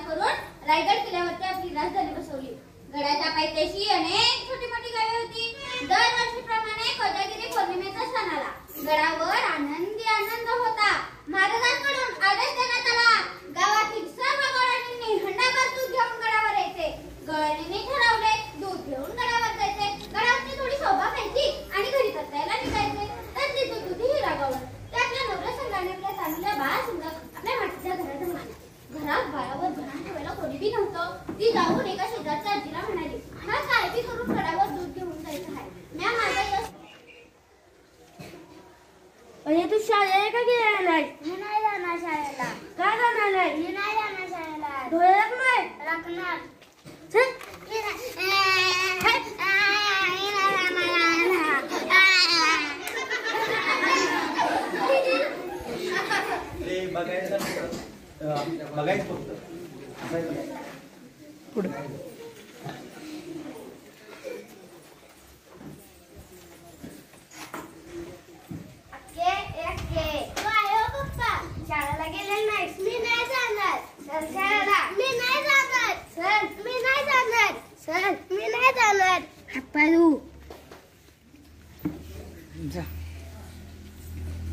करून रायगड किल्ल्यावरती आपली राजधानी बसवली. गडाच्या पायथ्याशी अनेक छोटी मोठी गावे होती. दरवर्षीप्रमाणे कोजागिरी पौर्णिमेचा सण आला. गडावर आनंद होता. महाराजांकडून आदेश देण्यात आला, गावातील सर्व गवळणींनी हंडाभर दूध घेऊन गडावर यायचे. गवळणींनी ठरवले, दूध घेऊन गडावर जायचे. गडावरची थोडी शोभा पाहायची आणि घरी परतायला निघायचे. तर ती दूध रागावर ते आपल्या नवऱ्या संघाने आपल्या चांगल्या बाळा संघ आपल्या मातीच्या घरात म्हणाली. घरात बाळावर घरात ठेवायला कोणी बी नव्हतं. ती जाऊन एका शेजारच्या आजीला म्हणाली, मला काय बी करून गडावर दूध घेऊन जायचं आहे. म्या माझा अरे तू शाळेला का गेला नाही? मी नाही जाणार शाळेला. काय जाणार नाही? मी नाही जाणार शाळेला. धोळक नाही राखणार. बघायचं फक्त पुढे शाळेला गेले नाहीस? मी नाही जाणार सर शाळेला. मी नाही जाणार सर. मी नाही जाणार सर. मी नाही जाणार. हापारू जा.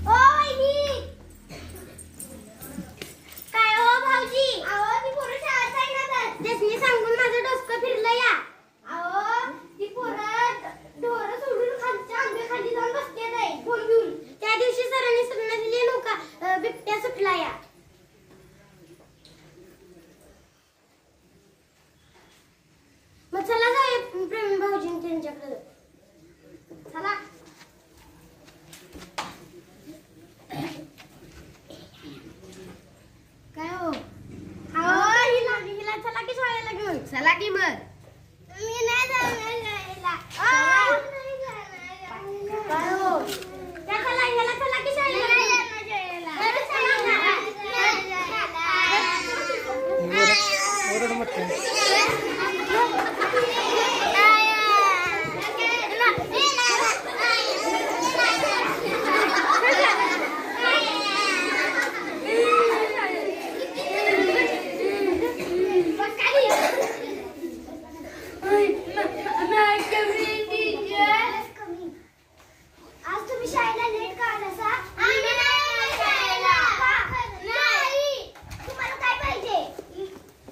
ओ वहिनी. काय हो भाऊजी? अहो ती पोरं शाळेत जाईनात. त्यासनी सांगून माझं डोसकं फिरलं या. अहो ती पोरं ढोरं सोडून खालच्या आंब्याखाली जाऊन बसते नाही फोन घेऊन. त्या दिवशी सरांनी सूचना दिली नव्हता बिबट्या सुटला या. मग चला जाऊया प्रेम भाऊजी त्यांच्याकडे. चला. काय हो? हिला चला की शाळेला घेऊन. चला की मग. मी नाही जाणार शाळेला. काय हो? ह्याला चला की शाळेला. ओरड म्हटलं. आज तुम्ही शाळेला लेट का आलासा? आम्ही नाही शाळेला. नाही. तुम्हाला काय पाहिजे?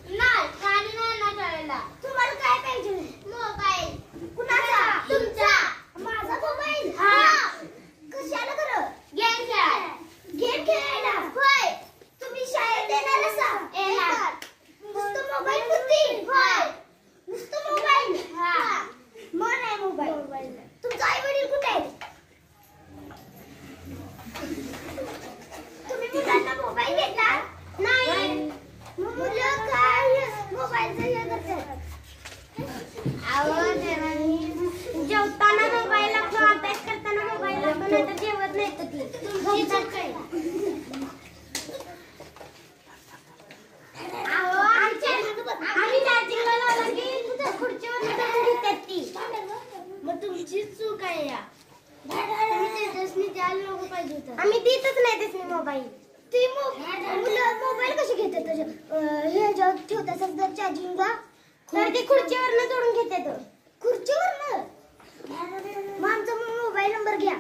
नाही. गाणी नाही ना शाळेला. तुम्हाला काय पाहिजे? मोबाईल. कुणाचा? तुमचा. माझा मोबाईल? हा. कशाला खरं? गेम खेळायला. गेम खेळायला? होय. तुम्ही शाळेत येणार असा? येणार. नुसतं मोबाईल पुरती? होय. नुसतं मोबाईल? हा. मग नाही मोबाईल. तुमचा आई वडील कुठे आहेत? तुम्ही मुलांना मोबाईल घेतला? नाही. मुलं काय मोबाईलचा हे करतात? जेवताना मोबाईल लागतो, अभ्यास करताना मोबाईल लागतो, नाही तर जेवत नाही तर ती. तुमची चूक आहे. आम्ही चार्जिंगला लावला की खुर्चीवर घेतात ती. मग तुमची चूक आहे या. आम्ही देतच नाही त्यासनी मोबाईल. ती मुलं मोबाईल कशी घेतात? हे ठेवतात समजा चार्जिंगला, तर ते खुर्चीवरनं जोडून घेतात. खुर्चीवरनं? मग आमचा मोबाईल नंबर घ्या.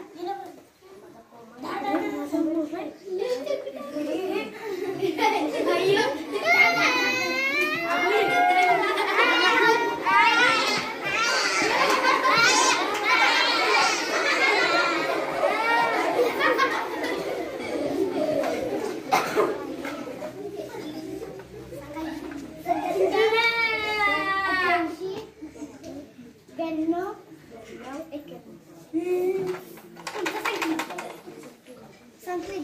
सांगते